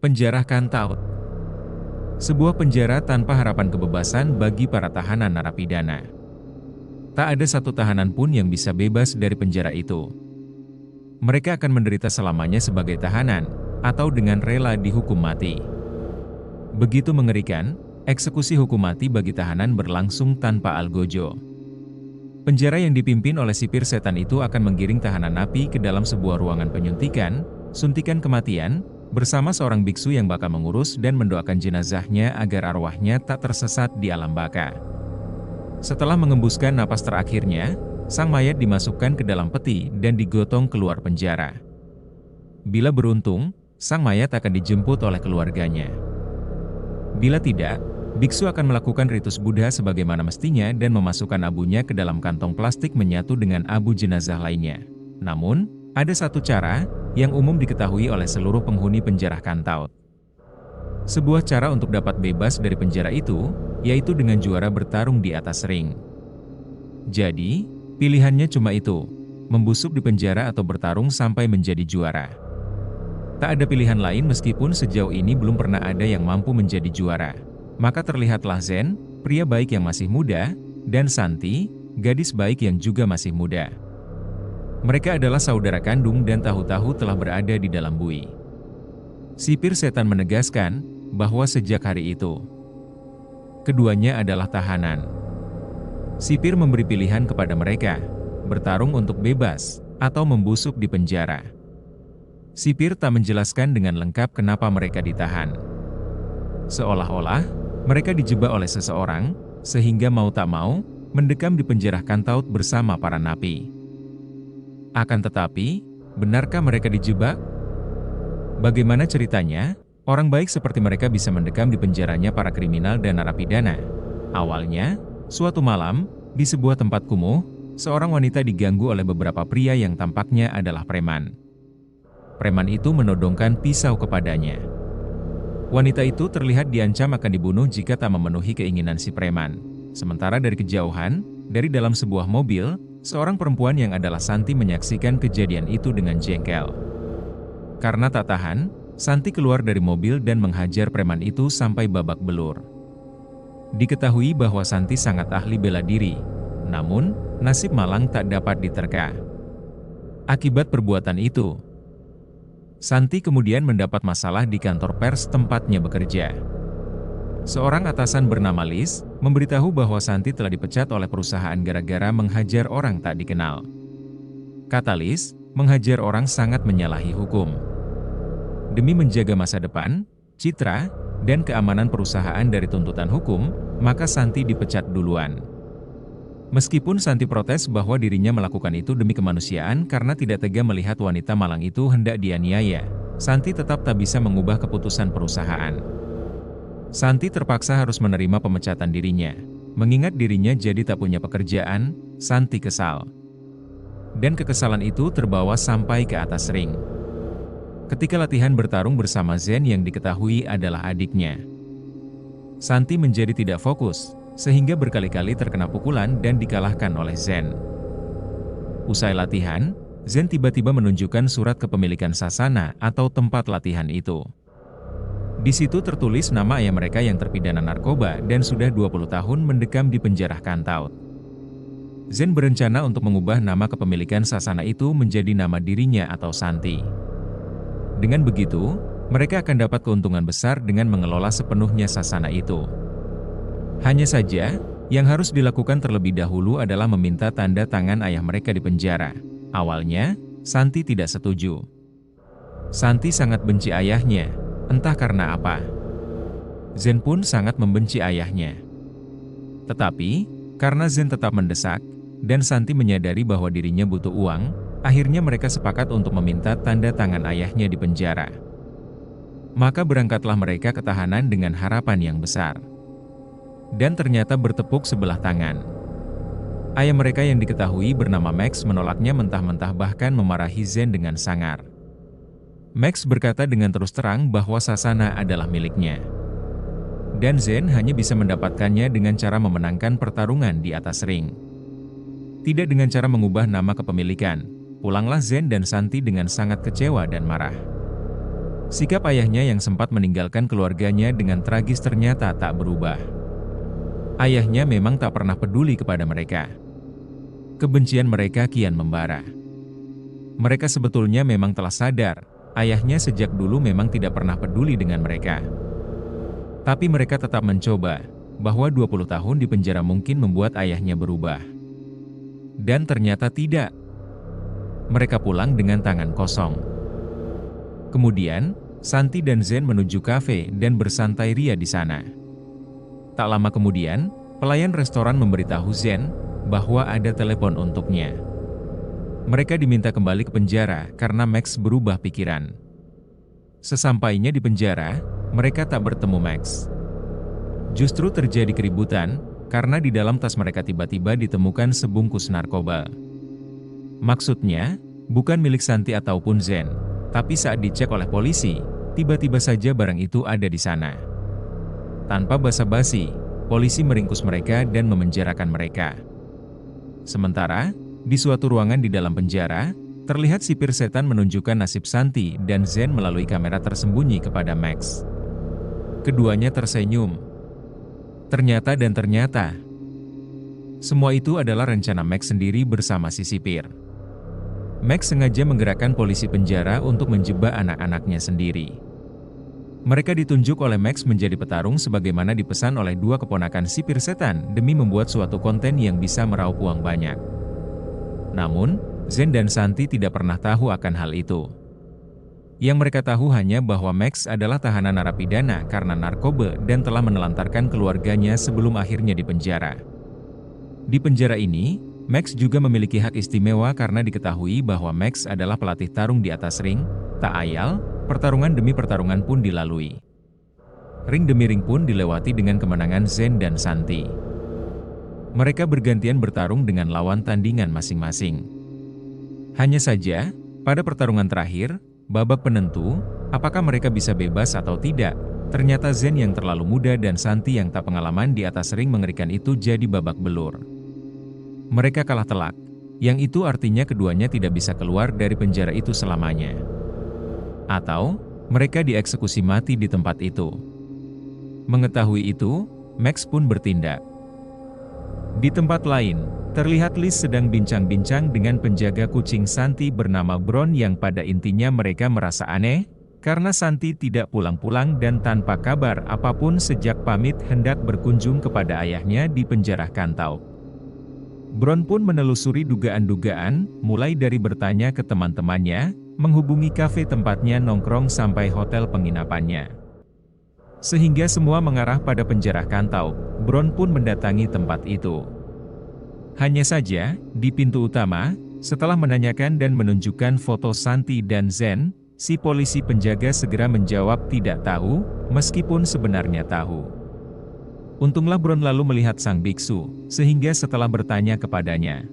Penjara Kantaut. Sebuah penjara tanpa harapan kebebasan bagi para tahanan narapidana. Tak ada satu tahanan pun yang bisa bebas dari penjara itu. Mereka akan menderita selamanya sebagai tahanan, atau dengan rela dihukum mati. Begitu mengerikan, eksekusi hukum mati bagi tahanan berlangsung tanpa algojo. Penjara yang dipimpin oleh sipir setan itu akan menggiring tahanan napi ke dalam sebuah ruangan penyuntikan, suntikan kematian, bersama seorang biksu yang bakal mengurus dan mendoakan jenazahnya agar arwahnya tak tersesat di alam baka. Setelah mengembuskan napas terakhirnya, sang mayat dimasukkan ke dalam peti dan digotong keluar penjara. Bila beruntung, sang mayat akan dijemput oleh keluarganya. Bila tidak, biksu akan melakukan ritus Buddha sebagaimana mestinya dan memasukkan abunya ke dalam kantong plastik menyatu dengan abu jenazah lainnya. Namun, ada satu cara yang umum diketahui oleh seluruh penghuni penjara Kantaut. Sebuah cara untuk dapat bebas dari penjara itu, yaitu dengan juara bertarung di atas ring. Jadi, pilihannya cuma itu, membusuk di penjara atau bertarung sampai menjadi juara. Tak ada pilihan lain meskipun sejauh ini belum pernah ada yang mampu menjadi juara. Maka terlihatlah Zen, pria baik yang masih muda, dan Santi, gadis baik yang juga masih muda. Mereka adalah saudara kandung dan tahu-tahu telah berada di dalam bui. Sipir setan menegaskan bahwa sejak hari itu, keduanya adalah tahanan. Sipir memberi pilihan kepada mereka, bertarung untuk bebas, atau membusuk di penjara. Sipir tak menjelaskan dengan lengkap kenapa mereka ditahan. Seolah-olah, mereka dijebak oleh seseorang, sehingga mau tak mau, mendekam di penjara Kantaut bersama para napi. Akan tetapi, benarkah mereka dijebak? Bagaimana ceritanya, orang baik seperti mereka bisa mendekam di penjaranya para kriminal dan narapidana? Awalnya, suatu malam, di sebuah tempat kumuh, seorang wanita diganggu oleh beberapa pria yang tampaknya adalah preman. Preman itu menodongkan pisau kepadanya. Wanita itu terlihat diancam akan dibunuh jika tak memenuhi keinginan si preman. Sementara dari kejauhan, dari dalam sebuah mobil, seorang perempuan yang adalah Santi menyaksikan kejadian itu dengan jengkel. Karena tak tahan, Santi keluar dari mobil dan menghajar preman itu sampai babak belur. Diketahui bahwa Santi sangat ahli bela diri, namun, nasib malang tak dapat diterka. Akibat perbuatan itu, Santi kemudian mendapat masalah di kantor pers tempatnya bekerja. Seorang atasan bernama Liz memberitahu bahwa Santi telah dipecat oleh perusahaan gara-gara menghajar orang tak dikenal. Kata Liz, menghajar orang sangat menyalahi hukum. Demi menjaga masa depan, citra, dan keamanan perusahaan dari tuntutan hukum, maka Santi dipecat duluan. Meskipun Santi protes bahwa dirinya melakukan itu demi kemanusiaan karena tidak tega melihat wanita malang itu hendak dianiaya, Santi tetap tak bisa mengubah keputusan perusahaan. Santi terpaksa harus menerima pemecatan dirinya. Mengingat dirinya jadi tak punya pekerjaan, Santi kesal. Dan kekesalan itu terbawa sampai ke atas ring. Ketika latihan bertarung bersama Zen yang diketahui adalah adiknya, Santi menjadi tidak fokus, sehingga berkali-kali terkena pukulan dan dikalahkan oleh Zen. Usai latihan, Zen tiba-tiba menunjukkan surat kepemilikan sasana atau tempat latihan itu. Di situ tertulis nama ayah mereka yang terpidana narkoba dan sudah 20 tahun mendekam di penjara Kantaut. Zen berencana untuk mengubah nama kepemilikan sasana itu menjadi nama dirinya atau Santi. Dengan begitu, mereka akan dapat keuntungan besar dengan mengelola sepenuhnya sasana itu. Hanya saja, yang harus dilakukan terlebih dahulu adalah meminta tanda tangan ayah mereka di penjara. Awalnya, Santi tidak setuju. Santi sangat benci ayahnya. Entah karena apa. Zen pun sangat membenci ayahnya. Tetapi, karena Zen tetap mendesak, dan Santi menyadari bahwa dirinya butuh uang, akhirnya mereka sepakat untuk meminta tanda tangan ayahnya di penjara. Maka berangkatlah mereka ke tahanan dengan harapan yang besar. Dan ternyata bertepuk sebelah tangan. Ayah mereka yang diketahui bernama Max menolaknya mentah-mentah bahkan memarahi Zen dengan sangar. Max berkata dengan terus terang bahwa sasana adalah miliknya. Dan Zen hanya bisa mendapatkannya dengan cara memenangkan pertarungan di atas ring. Tidak dengan cara mengubah nama kepemilikan. Pulanglah Zen dan Santi dengan sangat kecewa dan marah. Sikap ayahnya yang sempat meninggalkan keluarganya dengan tragis ternyata tak berubah. Ayahnya memang tak pernah peduli kepada mereka. Kebencian mereka kian membara. Mereka sebetulnya memang telah sadar, ayahnya sejak dulu memang tidak pernah peduli dengan mereka. Tapi mereka tetap mencoba, bahwa 20 tahun di penjara mungkin membuat ayahnya berubah. Dan ternyata tidak. Mereka pulang dengan tangan kosong. Kemudian, Santi dan Zen menuju kafe dan bersantai ria di sana. Tak lama kemudian, pelayan restoran memberitahu Zen bahwa ada telepon untuknya. Mereka diminta kembali ke penjara karena Max berubah pikiran. Sesampainya di penjara, mereka tak bertemu Max. Justru terjadi keributan karena di dalam tas mereka tiba-tiba ditemukan sebungkus narkoba. Maksudnya, bukan milik Santi ataupun Zen, tapi saat dicek oleh polisi, tiba-tiba saja barang itu ada di sana. Tanpa basa-basi, polisi meringkus mereka dan memenjarakan mereka. Sementara, di suatu ruangan di dalam penjara, terlihat sipir setan menunjukkan nasib Santi dan Zen melalui kamera tersembunyi kepada Max. Keduanya tersenyum. Ternyata, semua itu adalah rencana Max sendiri bersama si sipir. Max sengaja menggerakkan polisi penjara untuk menjebak anak-anaknya sendiri. Mereka ditunjuk oleh Max menjadi petarung sebagaimana dipesan oleh dua keponakan sipir setan demi membuat suatu konten yang bisa meraup uang banyak. Namun, Zen dan Santi tidak pernah tahu akan hal itu. Yang mereka tahu hanya bahwa Max adalah tahanan narapidana karena narkoba dan telah menelantarkan keluarganya sebelum akhirnya dipenjara. Di penjara ini, Max juga memiliki hak istimewa karena diketahui bahwa Max adalah pelatih tarung di atas ring. Tak ayal, pertarungan demi pertarungan pun dilalui. Ring demi ring pun dilewati dengan kemenangan Zen dan Santi. Mereka bergantian bertarung dengan lawan tandingan masing-masing. Hanya saja, pada pertarungan terakhir, babak penentu, apakah mereka bisa bebas atau tidak, ternyata Zen yang terlalu muda dan Santi yang tak pengalaman di atas ring mengerikan itu jadi babak belur. Mereka kalah telak, yang itu artinya keduanya tidak bisa keluar dari penjara itu selamanya. Atau, mereka dieksekusi mati di tempat itu. Mengetahui itu, Max pun bertindak. Di tempat lain, terlihat Liz sedang bincang-bincang dengan penjaga kucing Santi bernama Bron yang pada intinya mereka merasa aneh, karena Santi tidak pulang-pulang dan tanpa kabar apapun sejak pamit hendak berkunjung kepada ayahnya di penjara Kantau. Bron pun menelusuri dugaan-dugaan, mulai dari bertanya ke teman-temannya, menghubungi kafe tempatnya nongkrong sampai hotel penginapannya. Sehingga semua mengarah pada penjara Kantau, Bron pun mendatangi tempat itu. Hanya saja, di pintu utama, setelah menanyakan dan menunjukkan foto Santi dan Zen, si polisi penjaga segera menjawab tidak tahu, meskipun sebenarnya tahu. Untunglah Bron lalu melihat sang biksu, sehingga setelah bertanya kepadanya,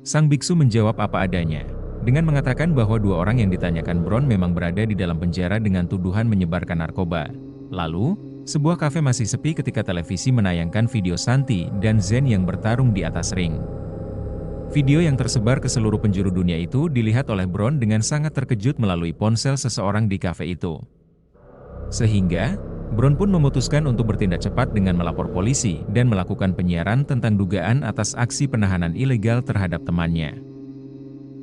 sang biksu menjawab apa adanya, dengan mengatakan bahwa dua orang yang ditanyakan Bron memang berada di dalam penjara dengan tuduhan menyebarkan narkoba. Lalu, sebuah kafe masih sepi ketika televisi menayangkan video Santi dan Zen yang bertarung di atas ring. Video yang tersebar ke seluruh penjuru dunia itu dilihat oleh Bron dengan sangat terkejut melalui ponsel seseorang di kafe itu. Sehingga, Bron pun memutuskan untuk bertindak cepat dengan melapor polisi dan melakukan penyiaran tentang dugaan atas aksi penahanan ilegal terhadap temannya.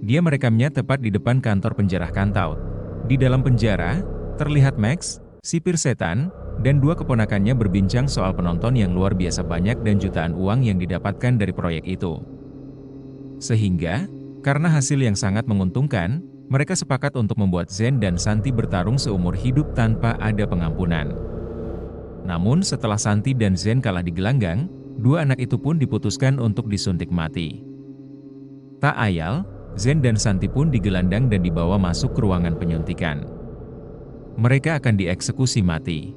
Dia merekamnya tepat di depan kantor penjara Kantau. Di dalam penjara, terlihat Max, sipir setan, dan dua keponakannya berbincang soal penonton yang luar biasa banyak dan jutaan uang yang didapatkan dari proyek itu. Sehingga, karena hasil yang sangat menguntungkan, mereka sepakat untuk membuat Zen dan Santi bertarung seumur hidup tanpa ada pengampunan. Namun setelah Santi dan Zen kalah di gelanggang, dua anak itu pun diputuskan untuk disuntik mati. Tak ayal, Zen dan Santi pun digelandang dan dibawa masuk ke ruangan penyuntikan. Mereka akan dieksekusi mati.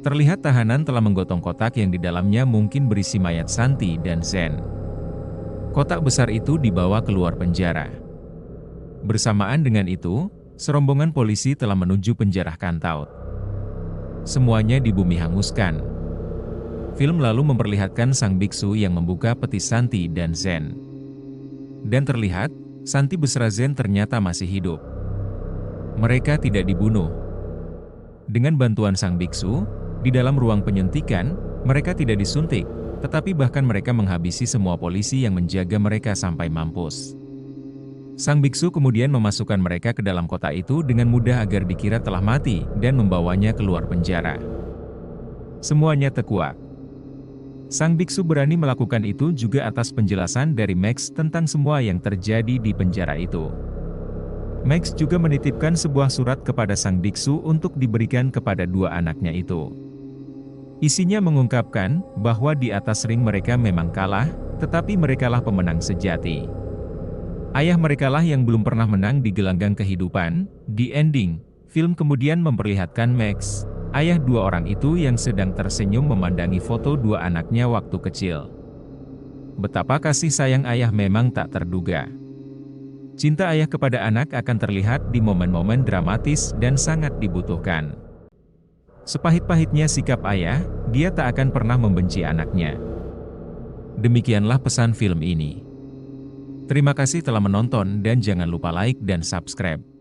Terlihat tahanan telah menggotong kotak yang di dalamnya mungkin berisi mayat Santi dan Zen. Kotak besar itu dibawa keluar penjara. Bersamaan dengan itu, serombongan polisi telah menuju penjara Kantau. Semuanya di bumi hanguskan. Film lalu memperlihatkan sang biksu yang membuka peti Santi dan Zen. Dan terlihat, Santi beserta Zen ternyata masih hidup. Mereka tidak dibunuh. Dengan bantuan sang biksu, di dalam ruang penyuntikan, mereka tidak disuntik, tetapi bahkan mereka menghabisi semua polisi yang menjaga mereka sampai mampus. Sang biksu kemudian memasukkan mereka ke dalam kota itu dengan mudah agar dikira telah mati dan membawanya keluar penjara. Semuanya terkuak. Sang biksu berani melakukan itu juga atas penjelasan dari Max tentang semua yang terjadi di penjara itu. Max juga menitipkan sebuah surat kepada sang biksu untuk diberikan kepada dua anaknya itu. Isinya mengungkapkan bahwa di atas ring mereka memang kalah, tetapi merekalah pemenang sejati. Ayah merekalah yang belum pernah menang di gelanggang kehidupan. Di ending, film kemudian memperlihatkan Max, ayah dua orang itu yang sedang tersenyum memandangi foto dua anaknya waktu kecil. Betapa kasih sayang ayah memang tak terduga. Cinta ayah kepada anak akan terlihat di momen-momen dramatis dan sangat dibutuhkan. Sepahit-pahitnya sikap ayah, dia tak akan pernah membenci anaknya. Demikianlah pesan film ini. Terima kasih telah menonton dan jangan lupa like dan subscribe.